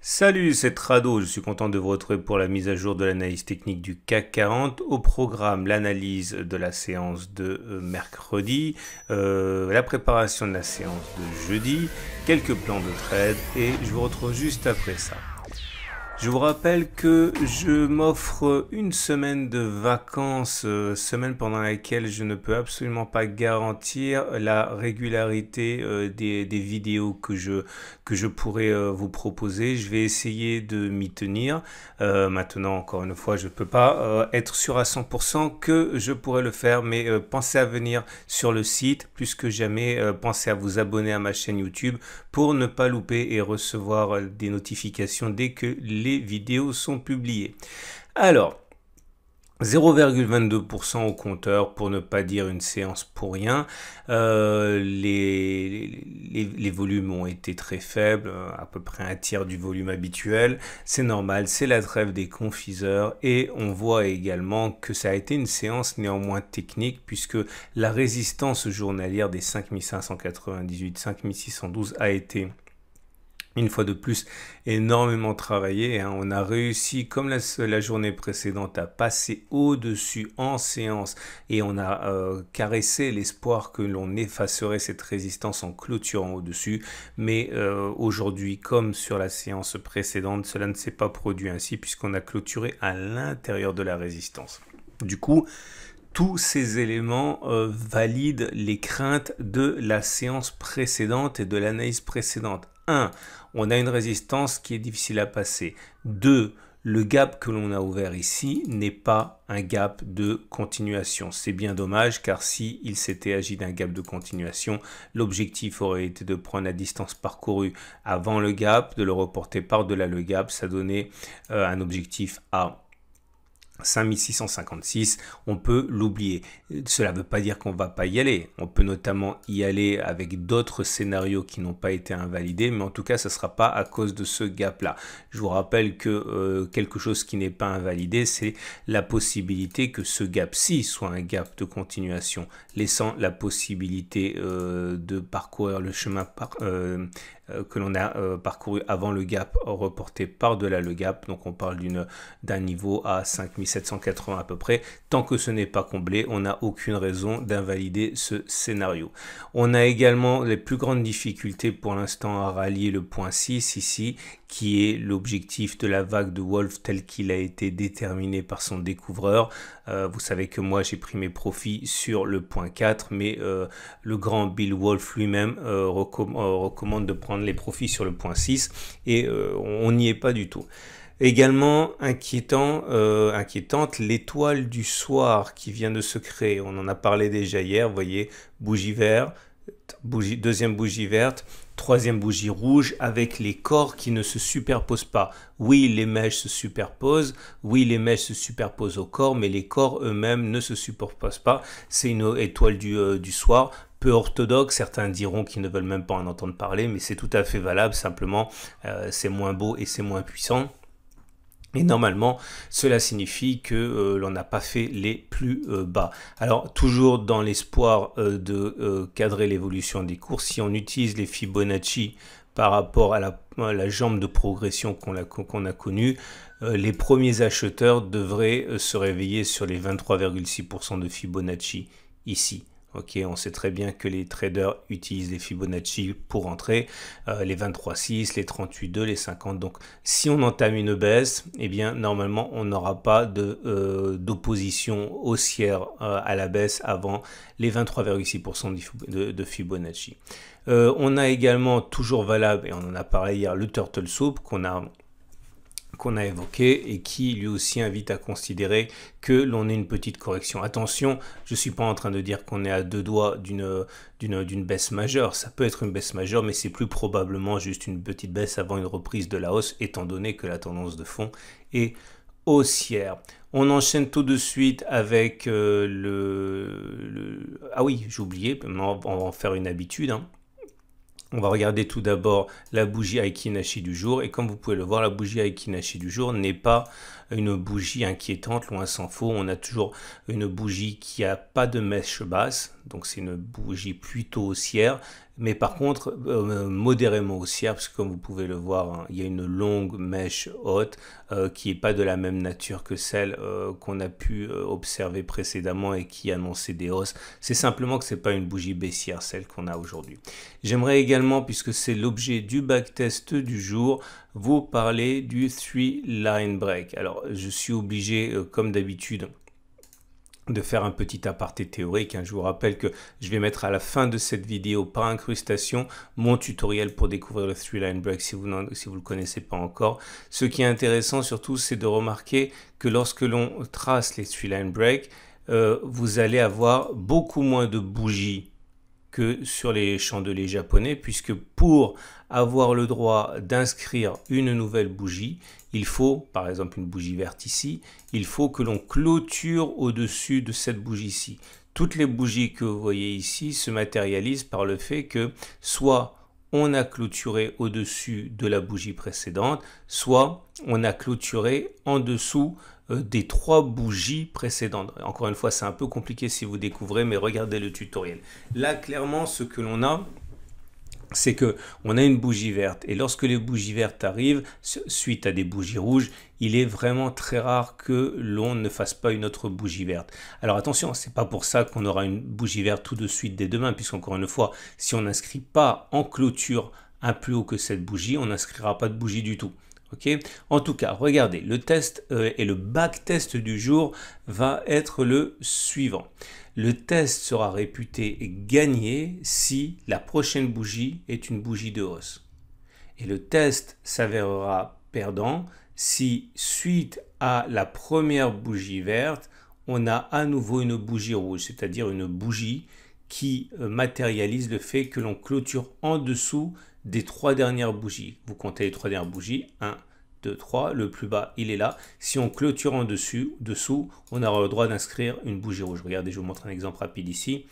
Salut, c'est Trado, je suis content de vous retrouver pour la mise à jour de l'analyse technique du CAC 40. Au programme, l'analyse de la séance de mercredi, la préparation de la séance de jeudi, quelques plans de trade et je vous retrouve juste après ça. Je vous rappelle que je m'offre une semaine de vacances, semaine pendant laquelle je ne peux absolument pas garantir la régularité des vidéos que je pourrais vous proposer. Je vais essayer de m'y tenir. Maintenant, encore une fois, je ne peux pas être sûr à 100% que je pourrais le faire, mais pensez à venir sur le site, plus que jamais, pensez à vous abonner à ma chaîne YouTube pour ne pas louper et recevoir des notifications dès que les vidéos sont publiées. Alors, 0,22% au compteur pour ne pas dire une séance pour rien. Les volumes ont été très faibles, à peu près un tiers du volume habituel. C'est normal, c'est la trêve des confiseurs et on voit également que ça a été une séance néanmoins technique puisque la résistance journalière des 5598, 5612 a été une fois de plus énormément travaillé. On a réussi, comme la journée précédente, à passer au-dessus en séance et on a caressé l'espoir que l'on effacerait cette résistance en clôturant au-dessus. Mais aujourd'hui, comme sur la séance précédente, cela ne s'est pas produit ainsi puisqu'on a clôturé à l'intérieur de la résistance. Du coup, tous ces éléments valident les craintes de la séance précédente et de l'analyse précédente. 1. On a une résistance qui est difficile à passer. 2. Le gap que l'on a ouvert ici n'est pas un gap de continuation. C'est bien dommage car si il s'était agi d'un gap de continuation, l'objectif aurait été de prendre la distance parcourue avant le gap, de le reporter par-delà le gap. Ça donnait un objectif à 5656, on peut l'oublier. Cela ne veut pas dire qu'on ne va pas y aller. On peut notamment y aller avec d'autres scénarios qui n'ont pas été invalidés, mais en tout cas, ce ne sera pas à cause de ce gap-là. Je vous rappelle que quelque chose qui n'est pas invalidé, c'est la possibilité que ce gap-ci soit un gap de continuation, laissant la possibilité de parcourir le chemin que l'on a parcouru avant le gap reporté par-delà le gap. Donc on parle d'un niveau à 5780 à peu près. Tant que ce n'est pas comblé, on n'a aucune raison d'invalider ce scénario. On a également les plus grandes difficultés pour l'instant à rallier le point 6 ici, qui est l'objectif de la vague de Wolf tel qu'il a été déterminé par son découvreur. Vous savez que moi j'ai pris mes profits sur le point 4, mais le grand Bill Wolf lui-même recommande de prendre les profits sur le point 6 et on n'y est pas du tout. Également inquiétante, l'étoile du soir qui vient de se créer. On en a parlé déjà hier, vous voyez, bougie verte, deuxième bougie verte, troisième bougie rouge avec les corps qui ne se superposent pas. Oui, les mèches se superposent, oui, les mèches se superposent aux corps, mais les corps eux-mêmes ne se superposent pas. C'est une étoile du soir. Peu orthodoxe, certains diront qu'ils ne veulent même pas en entendre parler, mais c'est tout à fait valable, simplement c'est moins beau et c'est moins puissant. Et normalement, cela signifie que l'on n'a pas fait les plus bas. Alors, toujours dans l'espoir de cadrer l'évolution des cours, si on utilise les Fibonacci par rapport à la jambe de progression qu'on a connue, les premiers acheteurs devraient se réveiller sur les 23,6% de Fibonacci ici. Ok, on sait très bien que les traders utilisent les Fibonacci pour entrer, les 23,6, les 38,2, les 50. Donc, si on entame une baisse, eh bien, normalement, on n'aura pas d'opposition haussière à la baisse avant les 23,6% de Fibonacci. On a également, toujours valable, et on en a parlé hier, le Turtle Soup qu'on a évoqué et qui lui aussi invite à considérer que l'on ait une petite correction. Attention, je ne suis pas en train de dire qu'on est à deux doigts d'une baisse majeure. Ça peut être une baisse majeure, mais c'est plus probablement juste une petite baisse avant une reprise de la hausse, étant donné que la tendance de fond est haussière. On enchaîne tout de suite avec Ah oui, j'ai oublié, on va en faire une habitude, On va regarder tout d'abord la bougie Aiki Nashi du jour et comme vous pouvez le voir, la bougie Aiki Nashi du jour n'est pas une bougie inquiétante, loin s'en faut. On a toujours une bougie qui n'a pas de mèche basse, donc c'est une bougie plutôt haussière, mais par contre modérément haussière, parce que comme vous pouvez le voir, hein, il y a une longue mèche haute qui n'est pas de la même nature que celle qu'on a pu observer précédemment et qui annonçait des hausses. C'est simplement que ce n'est pas une bougie baissière, celle qu'on a aujourd'hui. J'aimerais également, puisque c'est l'objet du backtest du jour, vous parler du 3-line break. Alors je suis obligé, comme d'habitude, de faire un petit aparté théorique. Je vous rappelle que je vais mettre à la fin de cette vidéo par incrustation mon tutoriel pour découvrir le 3-line break si vous ne le connaissez pas encore. Ce qui est intéressant surtout, c'est de remarquer que lorsque l'on trace les 3-line break, vous allez avoir beaucoup moins de bougies que sur les chandeliers japonais, puisque pour avoir le droit d'inscrire une nouvelle bougie, il faut, par exemple une bougie verte ici, il faut que l'on clôture au-dessus de cette bougie-ci. Toutes les bougies que vous voyez ici se matérialisent par le fait que soit on a clôturé au-dessus de la bougie précédente, soit on a clôturé en dessous des 3 bougies précédentes. Encore une fois, c'est un peu compliqué si vous découvrez, mais regardez le tutoriel. Là, clairement, ce que l'on a, c'est que on a une bougie verte, et lorsque les bougies vertes arrivent suite à des bougies rouges, il est vraiment très rare que l'on ne fasse pas une autre bougie verte. Alors attention, c'est pas pour ça qu'on aura une bougie verte tout de suite dès demain, puisqu'encore une fois, si on n'inscrit pas en clôture un plus haut que cette bougie, on n'inscrira pas de bougie du tout. Okay. En tout cas, regardez, le test et le backtest du jour va être le suivant. Le test sera réputé gagné si la prochaine bougie est une bougie de hausse. Et le test s'avérera perdant si, suite à la première bougie verte, on a à nouveau une bougie rouge, c'est-à-dire une bougie qui matérialise le fait que l'on clôture en dessous des 3 dernières bougies. Vous comptez les 3 dernières bougies, 1, 2, 3, le plus bas, il est là. Si on clôture en dessous, on aura le droit d'inscrire une bougie rouge. Regardez, je vous montre un exemple rapide ici.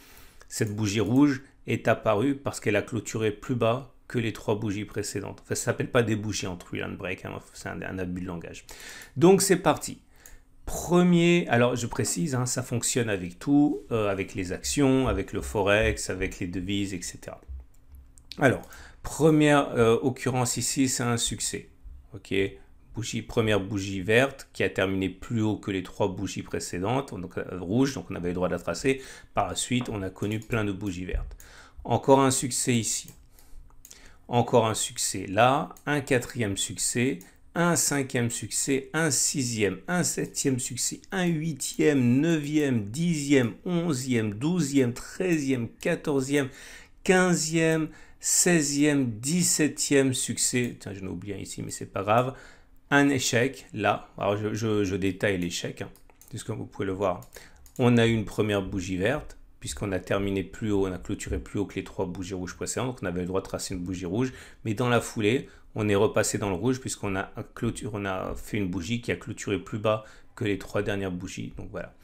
Cette bougie rouge est apparue parce qu'elle a clôturé plus bas que les 3 bougies précédentes. Enfin, ça ne s'appelle pas des bougies en 3-line break, hein, c'est un abus de langage. Donc, c'est parti. Premier, alors je précise, hein, ça fonctionne avec tout, avec les actions, avec le forex, avec les devises, etc. Alors, première occurrence ici, c'est un succès. Ok, première bougie verte qui a terminé plus haut que les 3 bougies précédentes, donc rouge, donc on avait le droit de la tracer. Par la suite, on a connu plein de bougies vertes. Encore un succès ici. Encore un succès là, un 4e succès, un 5e succès, un 6e, un 7e succès, un 8e, 9e, 10e, 11e, 12e, 13e, 14e, 15e, 16e, 17e succès. Tiens, je n'ai oublié un ici, mais c'est pas grave. Un échec, là. Alors, je détaille l'échec, hein, puisque vous pouvez le voir. On a eu une première bougie verte, puisqu'on a terminé plus haut, on a clôturé plus haut que les 3 bougies rouges précédentes. Donc, on avait le droit de tracer une bougie rouge. Mais dans la foulée, on est repassé dans le rouge, puisqu'on a fait une bougie qui a clôturé plus bas que les 3 dernières bougies. Donc, voilà.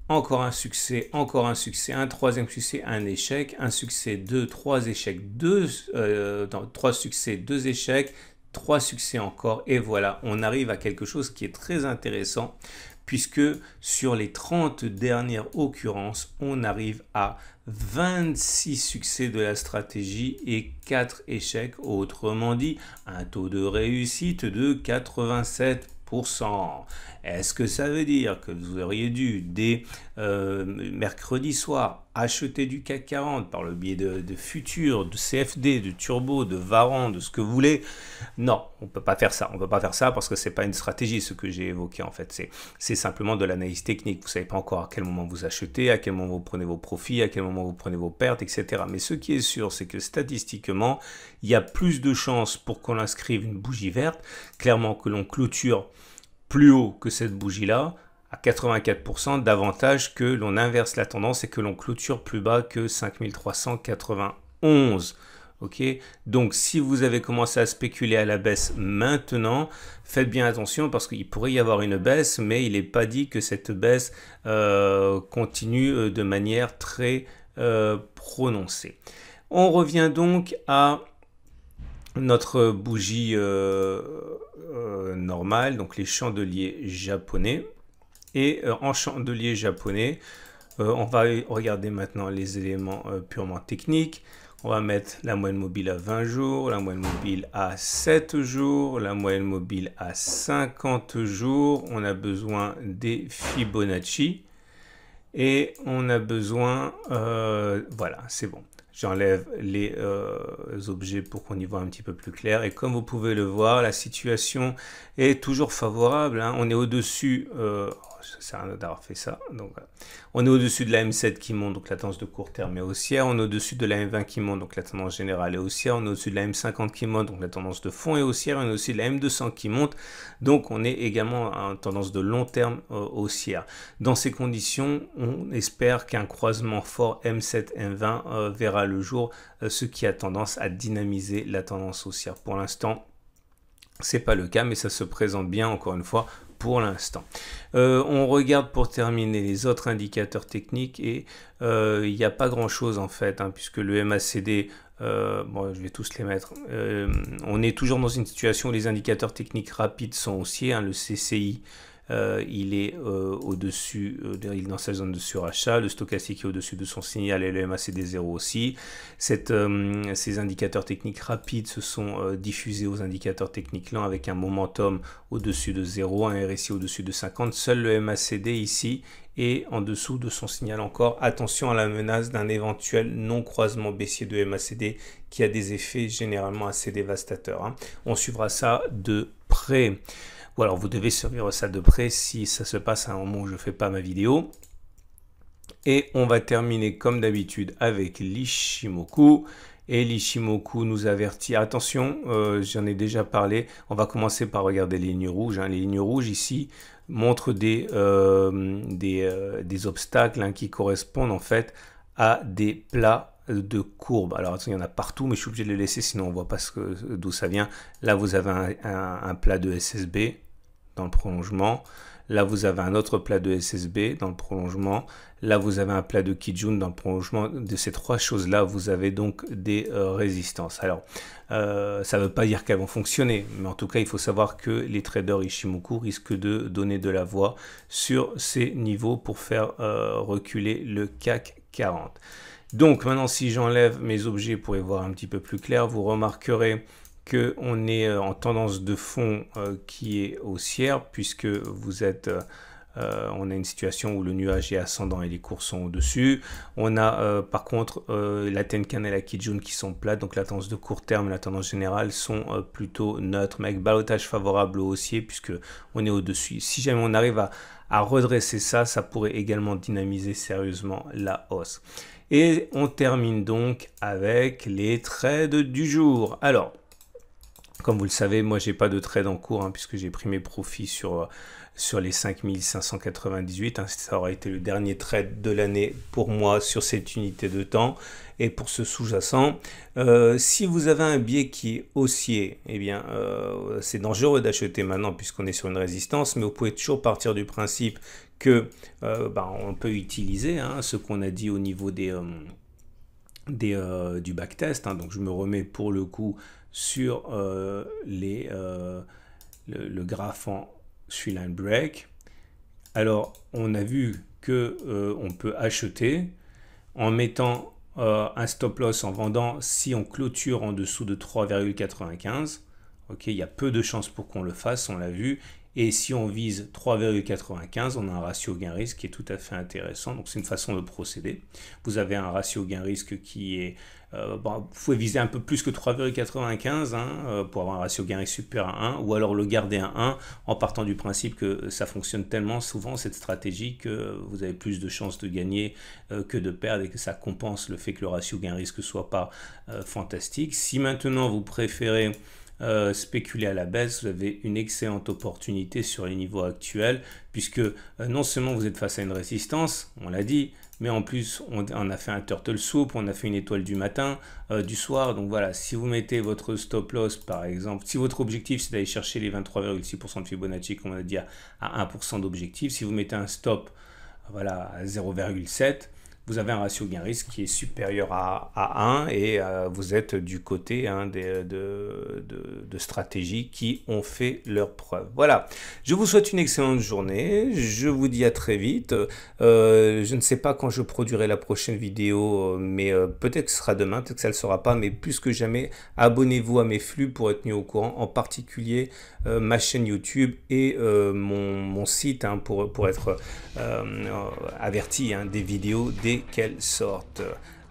Encore un succès, un 3e succès, un échec, un succès, 2, 3 échecs, 3 succès, 2 échecs, 3 succès encore, et voilà, on arrive à quelque chose qui est très intéressant, puisque sur les 30 dernières occurrences, on arrive à 26 succès de la stratégie et 4 échecs, autrement dit, un taux de réussite de 87%. Est-ce que ça veut dire que vous auriez dû, dès mercredi soir, acheter du CAC 40 par le biais de futurs, de CFD, de Turbo, de Varan, de ce que vous voulez? Non, on ne peut pas faire ça. On ne peut pas faire ça parce que ce n'est pas une stratégie, ce que j'ai évoqué en fait. C'est simplement de l'analyse technique. Vous ne savez pas encore à quel moment vous achetez, à quel moment vous prenez vos profits, à quel moment vous prenez vos pertes, etc. Mais ce qui est sûr, c'est que statistiquement, il y a plus de chances pour qu'on inscrive une bougie verte. Clairement que l'on clôture plus haut que cette bougie-là, à 84%, davantage que l'on inverse la tendance et que l'on clôture plus bas que 5391. Ok, donc si vous avez commencé à spéculer à la baisse maintenant, faites bien attention parce qu'il pourrait y avoir une baisse, mais il n'est pas dit que cette baisse continue de manière très prononcée. On revient donc à notre bougie normale, donc les chandeliers japonais. Et en chandelier japonais, On va regarder maintenant les éléments purement techniques. On va mettre la moyenne mobile à 20 jours, la moyenne mobile à 7 jours, la moyenne mobile à 50 jours. On a besoin des Fibonacci et on a besoin, voilà, c'est bon. J'enlève les objets pour qu'on y voit un petit peu plus clair. Et comme vous pouvez le voir, la situation est toujours favorable, hein. On est au-dessus, ça sert à rien d'avoir fait ça. Donc, voilà. On est au-dessus de la M7 qui monte, donc la tendance de court terme est haussière. On est au-dessus de la M20 qui monte, donc la tendance générale est haussière. On est au-dessus de la M50 qui monte, donc la tendance de fond est haussière. On est au-dessus de la M200 qui monte, donc on est également en tendance de long terme haussière. Dans ces conditions, on espère qu'un croisement fort M7-M20 verra le jour, ce qui a tendance à dynamiser la tendance haussière. Pour l'instant, c'est pas le cas, mais ça se présente bien, encore une fois, pour l'instant. On regarde pour terminer les autres indicateurs techniques et il n'y a pas grand chose en fait, hein, puisque le MACD, bon, je vais tous les mettre, on est toujours dans une situation où les indicateurs techniques rapides sont haussiers, hein, le CCI il est au-dessus, il est dans sa zone de surachat, le stochastique est au-dessus de son signal et le MACD 0 aussi. Ces indicateurs techniques rapides se sont diffusés aux indicateurs techniques lents avec un momentum au-dessus de 0, un RSI au-dessus de 50. Seul le MACD ici est en dessous de son signal encore. Attention à la menace d'un éventuel non-croisement baissier de MACD qui a des effets généralement assez dévastateurs, hein. On suivra ça de près. Ou alors vous devez surveiller ça de près si ça se passe à un moment où je ne fais pas ma vidéo. Et on va terminer comme d'habitude avec l'Ichimoku. Et l'Ichimoku nous avertit, attention, j'en ai déjà parlé, on va commencer par regarder les lignes rouges, hein. Les lignes rouges ici montrent des obstacles, hein, qui correspondent en fait à des plats de courbe. Alors il y en a partout, mais je suis obligé de les laisser, sinon on ne voit pas d'où ça vient. Là, vous avez un plat de SSB dans le prolongement. Là, vous avez un autre plat de SSB dans le prolongement. Là, vous avez un plat de Kijun dans le prolongement. De ces trois choses-là, vous avez donc des résistances. Alors, ça ne veut pas dire qu'elles vont fonctionner, mais en tout cas, il faut savoir que les traders Ichimoku risquent de donner de la voix sur ces niveaux pour faire reculer le CAC 40. Donc maintenant, si j'enlève mes objets pour y voir un petit peu plus clair, vous remarquerez qu'on est en tendance de fond qui est haussière, puisque vous êtes, on a une situation où le nuage est ascendant et les cours sont au-dessus. On a par contre la Tenkan et la Kijun qui sont plates, donc la tendance de court terme et la tendance générale sont plutôt neutres, mais avec ballottage favorable au haussier, puisque on est au-dessus. Si jamais on arrive à redresser ça, ça pourrait également dynamiser sérieusement la hausse. Et on termine donc avec les trades du jour. Alors, comme vous le savez, moi, j'ai pas de trade en cours, hein, puisque j'ai pris mes profits sur les 5598. Hein, ça aura été le dernier trade de l'année pour moi sur cette unité de temps. Et pour ce sous-jacent, si vous avez un biais qui est haussier, eh bien, c'est dangereux d'acheter maintenant puisqu'on est sur une résistance, mais vous pouvez toujours partir du principe que on peut utiliser, hein, ce qu'on a dit au niveau du backtest, hein. Donc je me remets pour le coup sur le graphe en Three-Line Break. Alors on a vu que on peut acheter en mettant un stop loss en vendant si on clôture en dessous de 3,95. Ok, il y a peu de chances pour qu'on le fasse, on l'a vu. Et si on vise 3,95, on a un ratio gain-risque qui est tout à fait intéressant. Donc c'est une façon de procéder. Vous avez un ratio gain-risque qui est... vous pouvez viser un peu plus que 3,95 hein, pour avoir un ratio gain-risque supérieur à 1, ou alors le garder à 1 en partant du principe que ça fonctionne tellement souvent cette stratégie que vous avez plus de chances de gagner que de perdre et que ça compense le fait que le ratio gain-risque soit pas fantastique. Si maintenant vous préférez spéculer à la baisse, vous avez une excellente opportunité sur les niveaux actuels, puisque non seulement vous êtes face à une résistance, on l'a dit, mais en plus on a fait un turtle soup, on a fait une étoile du matin, du soir. Donc voilà, si vous mettez votre stop loss par exemple, si votre objectif c'est d'aller chercher les 23,6% de Fibonacci, comme on a dit, à 1% d'objectif, si vous mettez un stop voilà, à 0,7, vous avez un ratio gain-risque qui est supérieur à 1 et vous êtes du côté de stratégies qui ont fait leurs preuves. Voilà, je vous souhaite une excellente journée, je vous dis à très vite. Je ne sais pas quand je produirai la prochaine vidéo, mais peut-être que ce sera demain, peut-être que ça ne le sera pas, mais plus que jamais, abonnez-vous à mes flux pour être mis au courant, en particulier ma chaîne YouTube et mon site pour être averti des vidéos dès qu'elles sortent.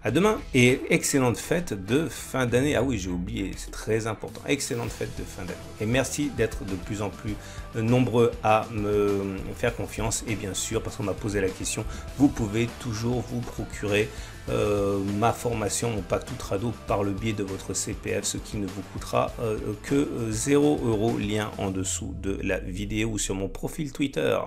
À demain et excellente fête de fin d'année. Ah oui, j'ai oublié, c'est très important. Excellente fête de fin d'année. Et merci d'être de plus en plus nombreux à me faire confiance. Et bien sûr, parce qu'on m'a posé la question, vous pouvez toujours vous procurer ma formation, mon Pack Tout Trado par le biais de votre CPF, ce qui ne vous coûtera que 0 €, lien en dessous de la vidéo ou sur mon profil Twitter.